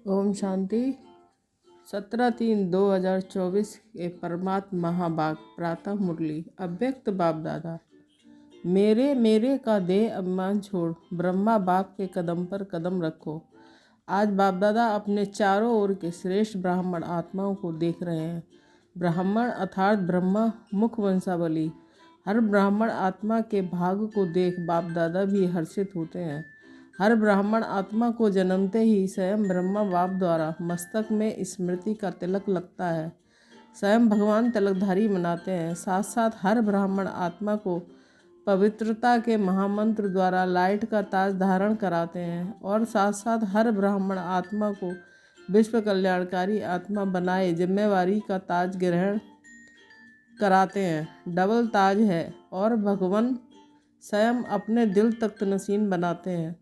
ओम शांति। 17/3/2024 के परमात्म महाभाग प्रातः मुरली। अव्यक्त बाप दादा। मेरे मेरे का देह अभिमान छोड़ ब्रह्मा बाप के कदम पर कदम रखो। आज बाप दादा अपने चारों ओर के श्रेष्ठ ब्राह्मण आत्माओं को देख रहे हैं। ब्राह्मण अर्थात ब्रह्मा मुख वंशावली। हर ब्राह्मण आत्मा के भाग को देख बाप दादा भी हर्षित होते हैं। हर ब्राह्मण आत्मा को जन्मते ही स्वयं ब्रह्मा बाप द्वारा मस्तक में स्मृति का तिलक लगता है। स्वयं भगवान तिलकधारी बनाते हैं। साथ साथ हर ब्राह्मण आत्मा को पवित्रता के महामंत्र द्वारा लाइट का ताज धारण कराते हैं और साथ साथ हर ब्राह्मण आत्मा को विश्व कल्याणकारी आत्मा बनाए जिम्मेवारी का ताज ग्रहण कराते हैं। डबल ताज है और भगवान स्वयं अपने दिल तख्त नसीन बनाते हैं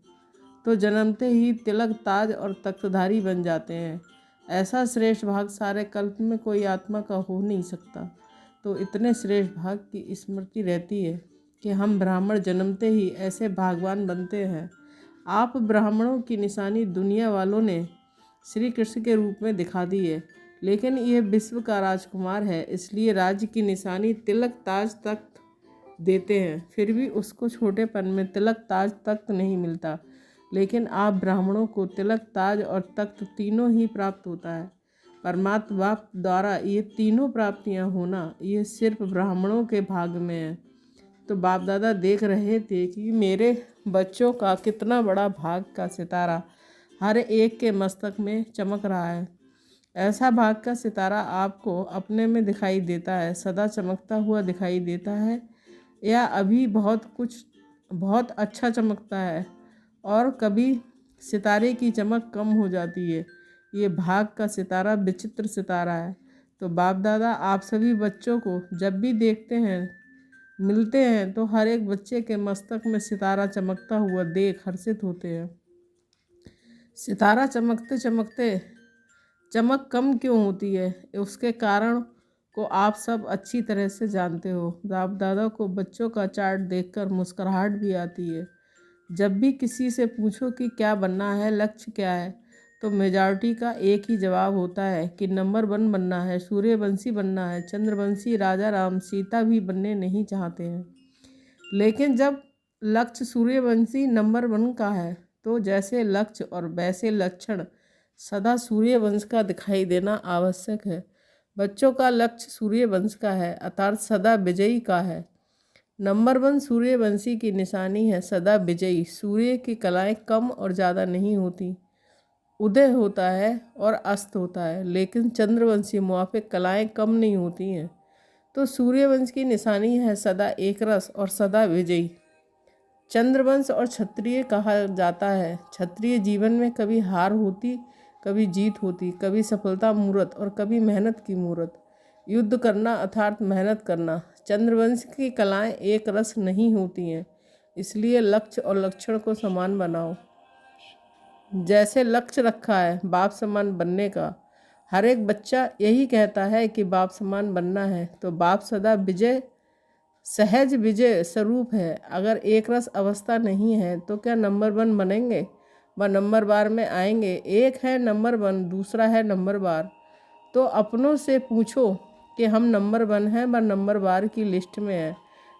तो जन्मते ही तिलक ताज और तख्तधारी बन जाते हैं। ऐसा श्रेष्ठ भाग सारे कल्प में कोई आत्मा का हो नहीं सकता। तो इतने श्रेष्ठ भाग की स्मृति रहती है कि हम ब्राह्मण जन्मते ही ऐसे भागवान बनते हैं। आप ब्राह्मणों की निशानी दुनिया वालों ने श्री कृष्ण के रूप में दिखा दी है, लेकिन यह विश्व का राजकुमार है, इसलिए राज्य की निशानी तिलक ताज तख्त देते हैं। फिर भी उसको छोटेपन में तिलक ताज तख्त नहीं मिलता, लेकिन आप ब्राह्मणों को तिलक ताज और तख्त तीनों ही प्राप्त होता है। परमात्मा बाप द्वारा ये तीनों प्राप्तियां होना ये सिर्फ ब्राह्मणों के भाग में है। तो बाप दादा देख रहे थे कि मेरे बच्चों का कितना बड़ा भाग का सितारा हर एक के मस्तक में चमक रहा है। ऐसा भाग का सितारा आपको अपने में दिखाई देता है, सदा चमकता हुआ दिखाई देता है, या अभी बहुत अच्छा चमकता है और कभी सितारे की चमक कम हो जाती है। ये भाग का सितारा विचित्र सितारा है। तो बाप दादा आप सभी बच्चों को जब भी देखते हैं मिलते हैं तो हर एक बच्चे के मस्तक में सितारा चमकता हुआ देख हर्षित होते हैं। सितारा चमकते चमकते चमक कम क्यों होती है, उसके कारण को आप सब अच्छी तरह से जानते हो। बाप दादा को बच्चों का चार्ट देखकर मुस्कुराहट भी आती है। जब भी किसी से पूछो कि क्या बनना है, लक्ष्य क्या है, तो मेजॉरिटी का एक ही जवाब होता है कि नंबर 1 बनना है, सूर्यवंशी बनना है, चंद्रवंशी, राजा राम सीता भी बनने नहीं चाहते हैं। लेकिन जब लक्ष्य सूर्यवंशी नंबर 1 का है तो जैसे लक्ष्य और वैसे लक्षण सदा सूर्यवंश का दिखाई देना आवश्यक है। बच्चों का लक्ष्य सूर्यवंश का है अर्थात सदा विजयी का है। नंबर 1 सूर्यवंशी की निशानी है सदा विजयी। सूर्य की कलाएं कम और ज़्यादा नहीं होती, उदय होता है और अस्त होता है, लेकिन चंद्रवंशी मुआफिक कलाएं कम नहीं होती हैं। तो सूर्यवंश की निशानी है सदा एक रस और सदा विजयी। चंद्रवंश और क्षत्रिय कहा जाता है। क्षत्रिय जीवन में कभी हार होती, कभी जीत होती, कभी सफलता मूर्त और कभी मेहनत की मूर्त। युद्ध करना अर्थात मेहनत करना। चंद्रवंश की कलाएं एक रस नहीं होती हैं, इसलिए लक्ष्य और लक्षण को समान बनाओ। जैसे लक्ष्य रखा है बाप समान बनने का, हर एक बच्चा यही कहता है कि बाप समान बनना है, तो बाप सदा विजय सहज विजय स्वरूप है। अगर एक रस अवस्था नहीं है तो क्या नंबर 1 बनेंगे व नंबर बार में आएंगे? एक है नंबर 1, दूसरा है नंबर बार। तो अपनों से पूछो कि हम नंबर 1 हैं व नंबर बार की लिस्ट में है।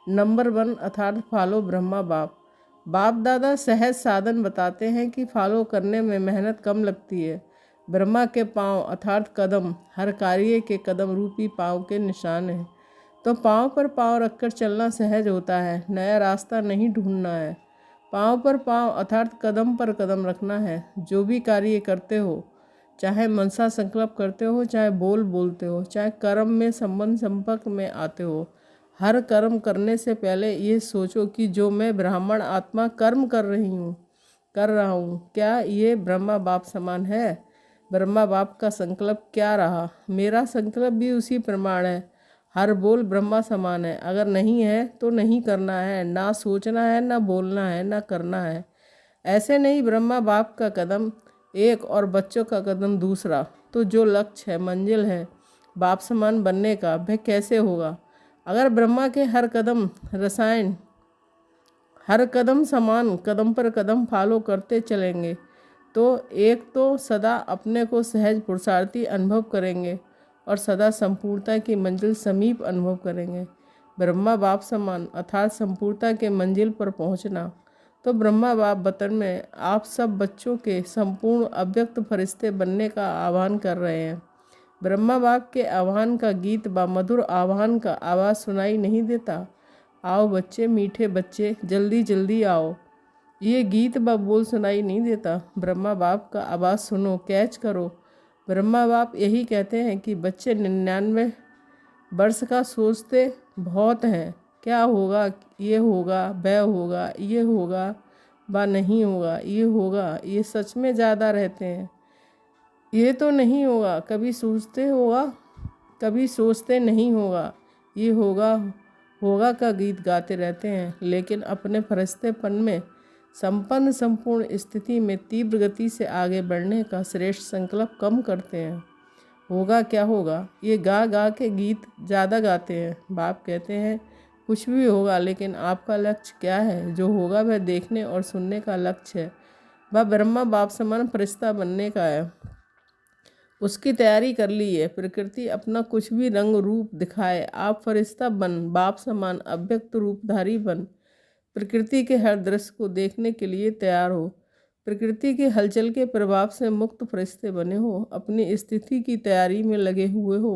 नंबर 1 अर्थात फॉलो ब्रह्मा बाप। बाप दादा सहज साधन बताते हैं कि फॉलो करने में मेहनत कम लगती है। ब्रह्मा के पाँव अर्थात कदम हर कार्य के कदम रूपी पाँव के निशान हैं। तो पाँव पर पाँव रखकर चलना सहज होता है, नया रास्ता नहीं ढूंढना है। पाँव पर पाँव अर्थात कदम पर कदम रखना है। जो भी कार्य करते हो, चाहे मनसा संकल्प करते हो, चाहे बोलते हो, चाहे कर्म में संबंध संपर्क में आते हो, हर कर्म करने से पहले ये सोचो कि जो मैं ब्राह्मण आत्मा कर्म कर रहा हूँ, क्या ये ब्रह्मा बाप समान है? ब्रह्मा बाप का संकल्प क्या रहा, मेरा संकल्प भी उसी प्रमाण है। हर बोल ब्रह्मा समान है। अगर नहीं है तो नहीं करना है, ना सोचना है, ना बोलना है, ना करना है। ऐसे नहीं ब्रह्मा बाप का कदम एक और बच्चों का कदम दूसरा। तो जो लक्ष्य है, मंजिल है बाप समान बनने का, वह कैसे होगा? अगर ब्रह्मा के हर कदम हर कदम समान कदम पर कदम फॉलो करते चलेंगे तो एक तो सदा अपने को सहज पुरुषार्थी अनुभव करेंगे और सदा संपूर्णता की मंजिल समीप अनुभव करेंगे। ब्रह्मा बाप समान अर्थात संपूर्णता के मंजिल पर पहुंचना। तो ब्रह्मा बाप वतन में आप सब बच्चों के संपूर्ण अव्यक्त फरिश्ते बनने का आह्वान कर रहे हैं। ब्रह्मा बाप के आह्वान का गीत व मधुर आह्वान का आवाज़ सुनाई नहीं देता। आओ बच्चे, मीठे बच्चे, जल्दी जल्दी आओ। ये गीत व बोल सुनाई नहीं देता। ब्रह्मा बाप का आवाज़ सुनो, कैच करो। ब्रह्मा बाप यही कहते हैं कि बच्चे 99 वर्ष का सोचते बहुत हैं, क्या होगा, ये होगा, वह होगा, ये होगा व नहीं होगा, ये होगा, ये सच में ज़्यादा रहते हैं। ये तो नहीं होगा, कभी सोचते होगा, कभी सोचते नहीं होगा, ये होगा होगा का गीत गाते रहते हैं, लेकिन अपने फरिश्तेपन में संपन्न संपूर्ण स्थिति में तीव्र गति से आगे बढ़ने का श्रेष्ठ संकल्प कम करते हैं। होगा क्या होगा, ये गा गा के गीत ज़्यादा गाते हैं। बाप कहते हैं कुछ भी होगा, लेकिन आपका लक्ष्य क्या है? जो होगा वह देखने और सुनने का लक्ष्य है, वह ब्रह्मा बाप समान फरिश्ता बनने का है। उसकी तैयारी कर ली है। प्रकृति अपना कुछ भी रंग रूप दिखाए, आप फरिश्ता बन, बाप समान अव्यक्त रूपधारी बन प्रकृति के हर दृश्य को देखने के लिए तैयार हो। प्रकृति के हलचल के प्रभाव से मुक्त फरिश्ते बने हो, अपनी स्थिति की तैयारी में लगे हुए हो।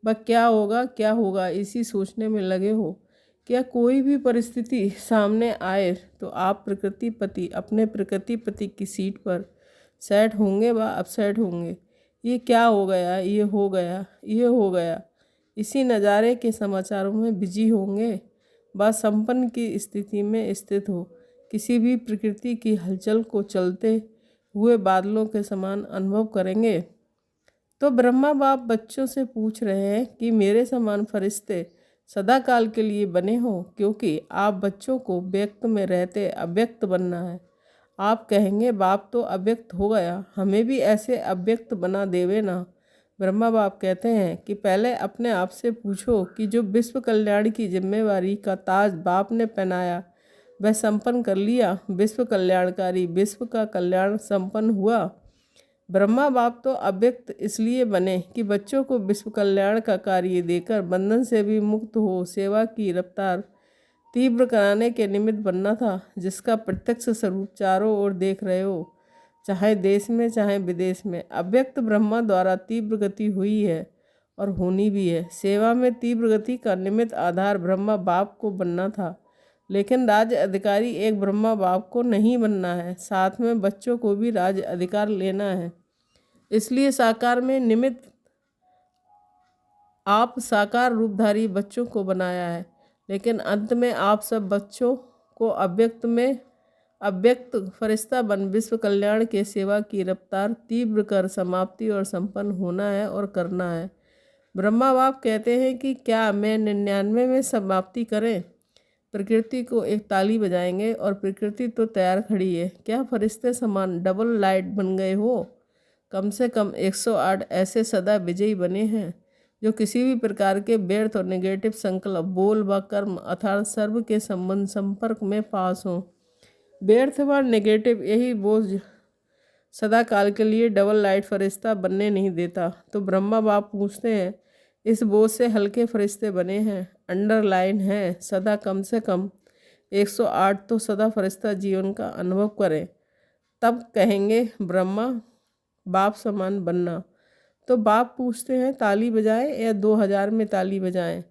वह क्या होगा इसी सोचने में लगे हो। क्या कोई भी परिस्थिति सामने आए तो आप प्रकृतिपति अपने प्रकृतिपति की सीट पर सेट होंगे व अपसेट होंगे। ये क्या हो गया, ये हो गया, ये हो गया, इसी नज़ारे के समाचारों में बिजी होंगे व संपन्न की स्थिति में स्थित हो। किसी भी प्रकृति की हलचल को चलते हुए बादलों के समान अनुभव करेंगे। तो ब्रह्मा बाप बच्चों से पूछ रहे हैं कि मेरे समान फरिश्ते सदा काल के लिए बने हो, क्योंकि आप बच्चों को व्यक्त में रहते अव्यक्त बनना है। आप कहेंगे बाप तो अव्यक्त हो गया, हमें भी ऐसे अव्यक्त बना देवे ना। ब्रह्मा बाप कहते हैं कि पहले अपने आप से पूछो कि जो विश्व कल्याण की जिम्मेवारी का ताज बाप ने पहनाया वह संपन्न कर लिया। विश्व कल्याणकारी, विश्व का कल्याण संपन्न हुआ। ब्रह्मा बाप तो अव्यक्त इसलिए बने कि बच्चों को विश्व कल्याण का कार्य देकर बंधन से भी मुक्त हो सेवा की रफ्तार तीव्र कराने के निमित्त बनना था, जिसका प्रत्यक्ष स्वरूप चारों ओर देख रहे हो, चाहे देश में चाहे विदेश में। अव्यक्त ब्रह्मा द्वारा तीव्र गति हुई है और होनी भी है। सेवा में तीव्र गति का निमित्त आधार ब्रह्मा बाप को बनना था, लेकिन राज्य अधिकारी एक ब्रह्मा बाप को नहीं बनना है, साथ में बच्चों को भी राज्य अधिकार लेना है। इसलिए साकार में निमित्त आप साकार रूपधारी बच्चों को बनाया है, लेकिन अंत में आप सब बच्चों को अव्यक्त में अव्यक्त फरिश्ता बन विश्व कल्याण के सेवा की रफ्तार तीव्र कर समाप्ति और संपन्न होना है और करना है। ब्रह्मा बाप कहते हैं कि क्या मैं 99 में समाप्ति करें? प्रकृति को एक ताली बजाएंगे और प्रकृति तो तैयार खड़ी है। क्या फरिश्ते समान डबल लाइट बन गए हो? कम से कम 108 ऐसे सदा विजयी बने हैं जो किसी भी प्रकार के व्यर्थ और नेगेटिव संकल्प, बोल व कर्म अर्थात सर्व के संबंध संपर्क में पास हों। व्यर्थ व नेगेटिव यही बोझ सदा काल के लिए डबल लाइट फरिश्ता बनने नहीं देता। तो ब्रह्मा बाप पूछते हैं इस बोझ से हल्के फरिश्ते बने हैं, अंडरलाइन है सदा कम से कम 108 तो सदा फरिश्ता जीवन का अनुभव करें, तब कहेंगे ब्रह्मा बाप समान बनना। तो बाप पूछते हैं ताली बजाएं या 2000 में ताली बजाएं,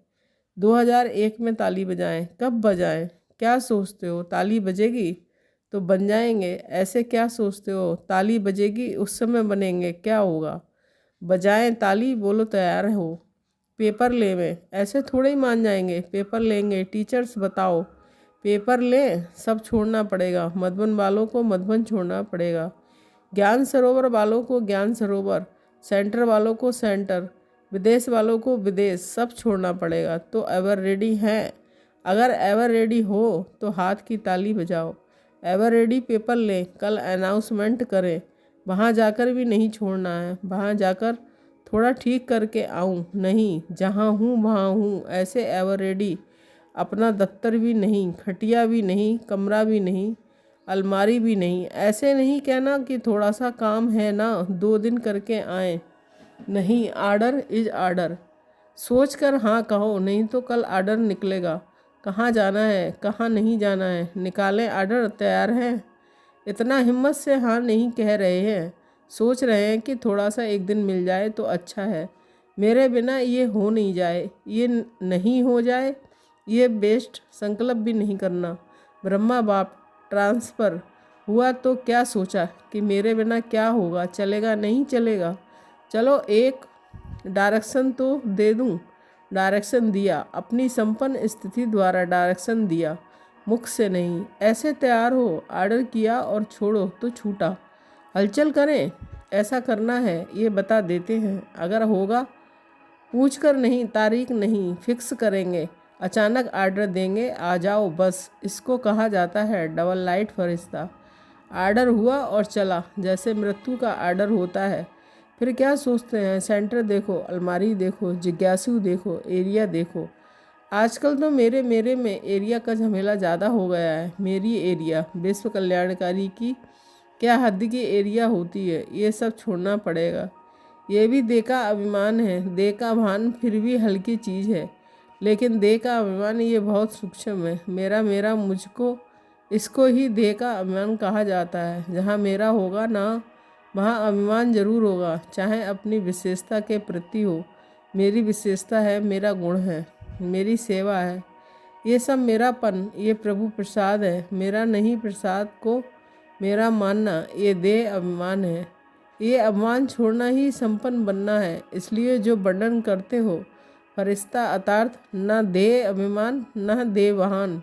2001 में ताली बजाएं, कब बजाएं? क्या सोचते हो ताली बजेगी तो बन जाएंगे? ऐसे क्या सोचते हो ताली बजेगी उस समय बनेंगे? क्या होगा? बजाएं ताली, बोलो तैयार हो। पेपर लेवें, ऐसे थोड़े ही मान जाएंगे। पेपर लेंगे, टीचर्स बताओ पेपर लें, सब छोड़ना पड़ेगा। मधुबन वालों को मधुबन छोड़ना पड़ेगा, ज्ञान सरोवर वालों को ज्ञान सरोवर, सेंटर वालों को सेंटर, विदेश वालों को विदेश, सब छोड़ना पड़ेगा। तो एवर रेडी हैं? अगर एवर रेडी हो तो हाथ की ताली बजाओ। एवर रेडी पेपर लें, कल अनाउंसमेंट करें। वहाँ जाकर भी नहीं छोड़ना है, वहाँ जाकर थोड़ा ठीक करके आऊँ नहीं, जहाँ हूँ वहाँ हूँ, ऐसे एवर रेडी। अपना दफ्तर भी नहीं, खटिया भी नहीं, कमरा भी नहीं, अलमारी भी नहीं। ऐसे नहीं कहना कि थोड़ा सा काम है ना, 2 दिन करके आए। नहीं, आर्डर इज आर्डर। सोच कर हाँ कहो, नहीं तो कल आर्डर निकलेगा। कहाँ जाना है, कहाँ नहीं जाना है, निकालें आर्डर, तैयार हैं। इतना हिम्मत से हाँ नहीं कह रहे हैं, सोच रहे हैं कि थोड़ा सा एक दिन मिल जाए तो अच्छा है। मेरे बिना ये हो नहीं जाए, ये नहीं हो जाए, ये बेस्ट संकल्प भी नहीं करना। ब्रह्मा बाप ट्रांसफ़र हुआ तो क्या सोचा कि मेरे बिना क्या होगा, चलेगा नहीं चलेगा। चलो एक डायरेक्शन तो दे दूं। डायरेक्शन दिया, अपनी संपन्न स्थिति द्वारा डायरेक्शन दिया, मुख से नहीं। ऐसे तैयार हो, आर्डर किया और छोड़ो तो छूटा। हलचल करें, ऐसा करना है ये बता देते हैं। अगर होगा पूछ कर नहीं, तारीख नहीं फिक्स करेंगे, अचानक आर्डर देंगे, आ जाओ बस। इसको कहा जाता है डबल लाइट फरिश्ता। आर्डर हुआ और चला, जैसे मृत्यु का आर्डर होता है। फिर क्या सोचते हैं, सेंटर देखो, अलमारी देखो, जिज्ञासु देखो, एरिया देखो। आजकल तो मेरे मेरे में एरिया का झमेला ज़्यादा हो गया है। मेरी एरिया विश्व कल्याणकारी की क्या हद की एरिया होती है, ये सब छोड़ना पड़ेगा। ये भी देह का अभिमान है। देह का भान फिर भी हल्की चीज़ है, लेकिन देह का अभिमान ये बहुत सूक्ष्म है। मेरा मेरा मुझको, इसको ही देह का अभिमान कहा जाता है। जहाँ मेरा होगा ना, वहाँ अभिमान जरूर होगा, चाहे अपनी विशेषता के प्रति हो। मेरी विशेषता है, मेरा गुण है, मेरी सेवा है, ये सब मेरापन, ये प्रभु प्रसाद है। मेरा नहीं प्रसाद को मेरा मानना, ये देह अभिमान है। ये अभिमान छोड़ना ही संपन्न बनना है। इसलिए जो वर्णन करते हो फरिश्ता अर्थात न देह अभिमान, न देह वाहन,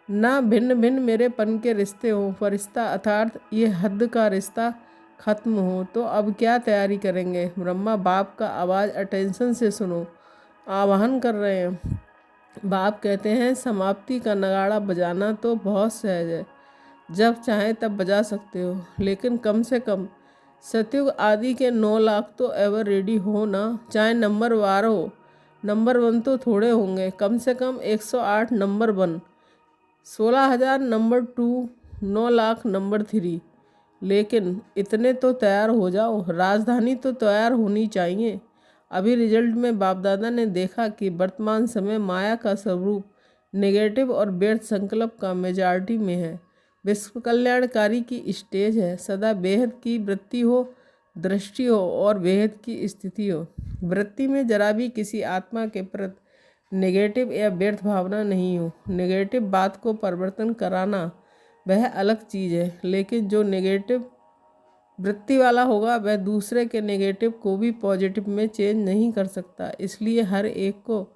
ना भिन्न भिन्न मेरेपन के रिश्ते हो। फरिश्ता अर्थात ये हद का रिश्ता खत्म हो। तो अब क्या तैयारी करेंगे। ब्रह्मा बाप का आवाज़ अटेंशन से सुनो, आवाहन कर रहे हैं। बाप कहते हैं, समाप्ति का नगाड़ा बजाना तो बहुत सहज है, जब चाहे तब बजा सकते हो, लेकिन कम से कम सतयुग आदि के 9 लाख तो एवर रेडी हो ना। चाहे नंबर वार हो, नंबर 1 तो थोड़े होंगे, कम से कम 108 नंबर 1, 16,000 नंबर 2, 9 लाख नंबर 3। लेकिन इतने तो तैयार हो जाओ, राजधानी तो तैयार होनी चाहिए। अभी रिजल्ट में बाप दादा ने देखा कि वर्तमान समय माया का स्वरूप नेगेटिव और व्यर्थ संकल्प का मेजॉरिटी में है। विश्व कल्याणकारी की स्टेज है। सदा बेहद की वृत्ति हो, दृष्टि हो और बेहद की स्थिति हो। वृत्ति में जरा भी किसी आत्मा के प्रति नेगेटिव या व्यर्थ भावना नहीं हो। नेगेटिव बात को परिवर्तन कराना वह अलग चीज़ है, लेकिन जो नेगेटिव वृत्ति वाला होगा वह दूसरे के नेगेटिव को भी पॉजिटिव में चेंज नहीं कर सकता। इसलिए हर एक को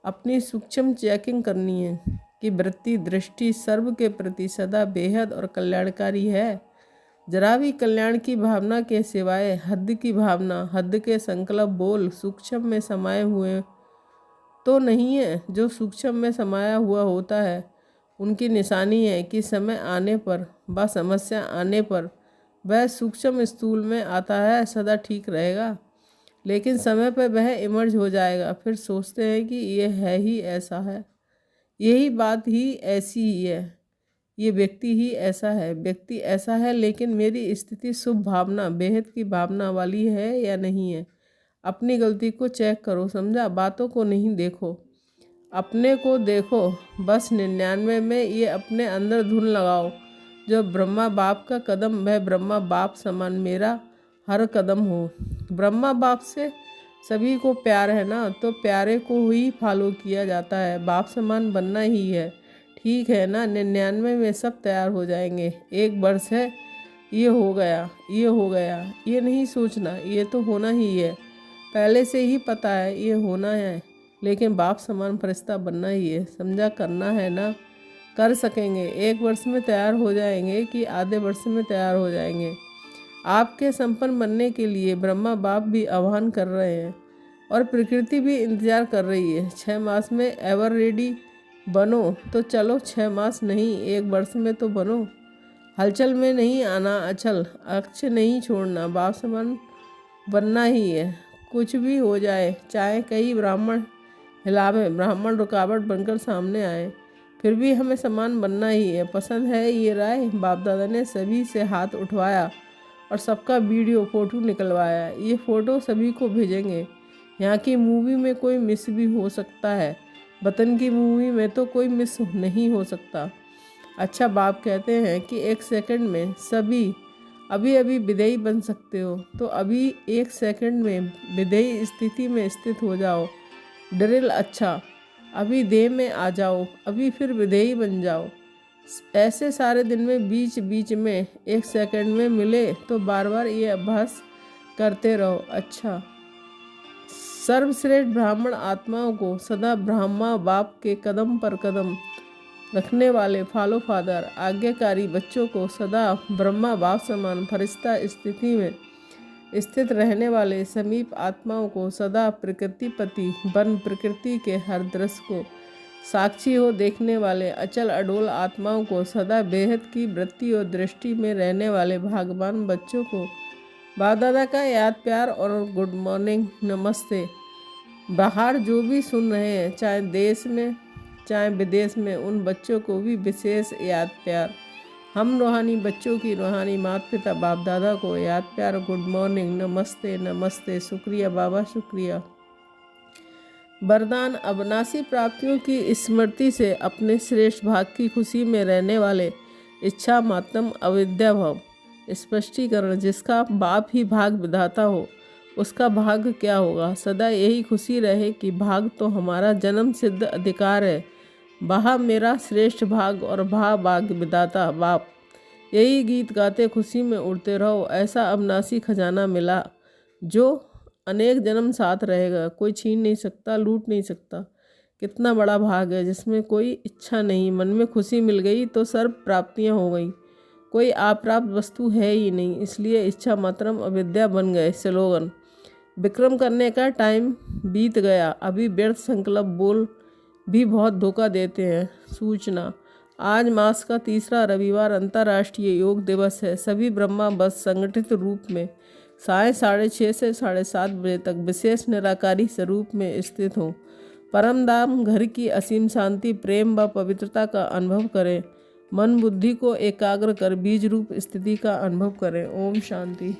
अपनी सूक्ष्म चेकिंग करनी है कि वृत्ति दृष्टि सर्व के प्रति सदा बेहद और कल्याणकारी है। जरा भी कल्याण की भावना के सिवाय हद की भावना, हद के संकल्प बोल सूक्ष्म में समाये हुए तो नहीं है। जो सूक्ष्म में समाया हुआ होता है उनकी निशानी है कि समय आने पर व समस्या आने पर वह सूक्ष्म स्थूल में आता है। सदा ठीक रहेगा, लेकिन समय पर वह इमर्ज हो जाएगा। फिर सोचते हैं कि यह है ही ऐसा है, यही बात ही ऐसी ही है, ये व्यक्ति ही ऐसा है, व्यक्ति ऐसा है। लेकिन मेरी स्थिति शुभ भावना, बेहद की भावना वाली है या नहीं है। अपनी गलती को चेक करो, समझा। बातों को नहीं देखो, अपने को देखो। बस 99 में ये अपने अंदर धुन लगाओ, जो ब्रह्मा बाप का कदम वह ब्रह्मा बाप समान मेरा हर कदम हो। ब्रह्मा बाप से सभी को प्यार है ना, तो प्यारे को ही फॉलो किया जाता है। बाप समान बनना ही है, ठीक है ना। 99 में सब तैयार हो जाएंगे। 1 वर्ष है, ये हो गया, ये हो गया, ये नहीं सोचना, ये तो होना ही है। पहले से ही पता है ये होना है, लेकिन बाप समान फरिश्ता बनना ही है, समझा। करना है ना, कर सकेंगे। 1 वर्ष में तैयार हो जाएंगे कि आधे वर्ष में तैयार हो जाएंगे। आपके संपन्न बनने के लिए ब्रह्मा बाप भी आह्वान कर रहे हैं और प्रकृति भी इंतजार कर रही है। 6 मास में एवर रेडी बनो तो चलो, 6 मास नहीं 1 वर्ष में तो बनो। हलचल में नहीं आना, अचल अक्ष नहीं छोड़ना, बाप समान बनना ही है। कुछ भी हो जाए, चाहे कई ब्राह्मण हिलावे, ब्राह्मण रुकावट बनकर सामने आए, फिर भी हमें समान बनना ही है। पसंद है ये राय? बाप दादा ने सभी से हाथ उठवाया और सबका वीडियो फ़ोटो निकलवाया। ये फ़ोटो सभी को भेजेंगे। यहाँ की मूवी में कोई मिस भी हो सकता है, वतन की मूवी में तो कोई मिस नहीं हो सकता। अच्छा, बाप कहते हैं कि 1 सेकंड में सभी अभी अभी विदेयी बन सकते हो, तो अभी 1 सेकंड में विदेयी स्थिति में स्थित हो जाओ। ड्रिल अच्छा, अभी देह में आ जाओ, अभी फिर विदेयी बन जाओ। ऐसे सारे दिन में बीच बीच में 1 सेकंड में मिले तो बार बार ये अभ्यास करते रहो। अच्छा, सर्वश्रेष्ठ ब्राह्मण आत्माओं को सदा ब्रह्मा बाप के कदम पर कदम रखने वाले फॉलो फादर आज्ञाकारी बच्चों को सदा ब्रह्मा बाप समान फरिश्ता स्थिति में स्थित रहने वाले समीप आत्माओं को सदा प्रकृतिपति बन प्रकृति के हर दृश्य को साक्षी हो देखने वाले अचल अडोल आत्माओं को सदा बेहद की वृत्ति और दृष्टि में रहने वाले भागवान बच्चों को बाप दादा का याद प्यार और गुड मॉर्निंग नमस्ते। बाहर जो भी सुन रहे हैं, चाहे देश में चाहे विदेश में, उन बच्चों को भी विशेष याद प्यार। हम रूहानी बच्चों की रूहानी माता पिता बाप दादा को याद प्यार, गुड मॉर्निंग, नमस्ते नमस्ते, शुक्रिया बाबा शुक्रिया। वरदान अविनाशी प्राप्तियों की स्मृति से अपने श्रेष्ठ भाग की खुशी में रहने वाले इच्छा मात्रम अविद्या भाव। स्पष्टीकरण, जिसका बाप ही भाग विधाता हो उसका भाग्य क्या होगा? सदा यही खुशी रहे कि भाग तो हमारा जन्म सिद्ध अधिकार है। वह मेरा श्रेष्ठ भाग और भाग्य विधाता बाप। यही गीत गाते खुशी में उड़ते रहो। ऐसा अविनाशी खजाना मिला जो अनेक जन्म साथ रहेगा, कोई छीन नहीं सकता, लूट नहीं सकता। कितना बड़ा भाग है जिसमें कोई इच्छा नहीं। मन में खुशी मिल गई तो सर्व प्राप्तियाँ हो गई, कोई अप्राप्त वस्तु है ही नहीं। इसलिए इच्छा मात्रम अविद्या बन गए स्लोगन। विक्रम करने का टाइम बीत गया, अभी व्यर्थ संकल्प बोल भी बहुत धोखा देते हैं। सूचना, आज मास का तीसरा रविवार अंतर्राष्ट्रीय योग दिवस है। सभी ब्रह्मा बस संगठित रूप में 6:30 से 7:30 बजे तक विशेष निराकारी स्वरूप में स्थित हों। परम धाम घर की असीम शांति, प्रेम व पवित्रता का अनुभव करें। मन बुद्धि को एकाग्र कर बीज रूप स्थिति का अनुभव करें। ओम शांति।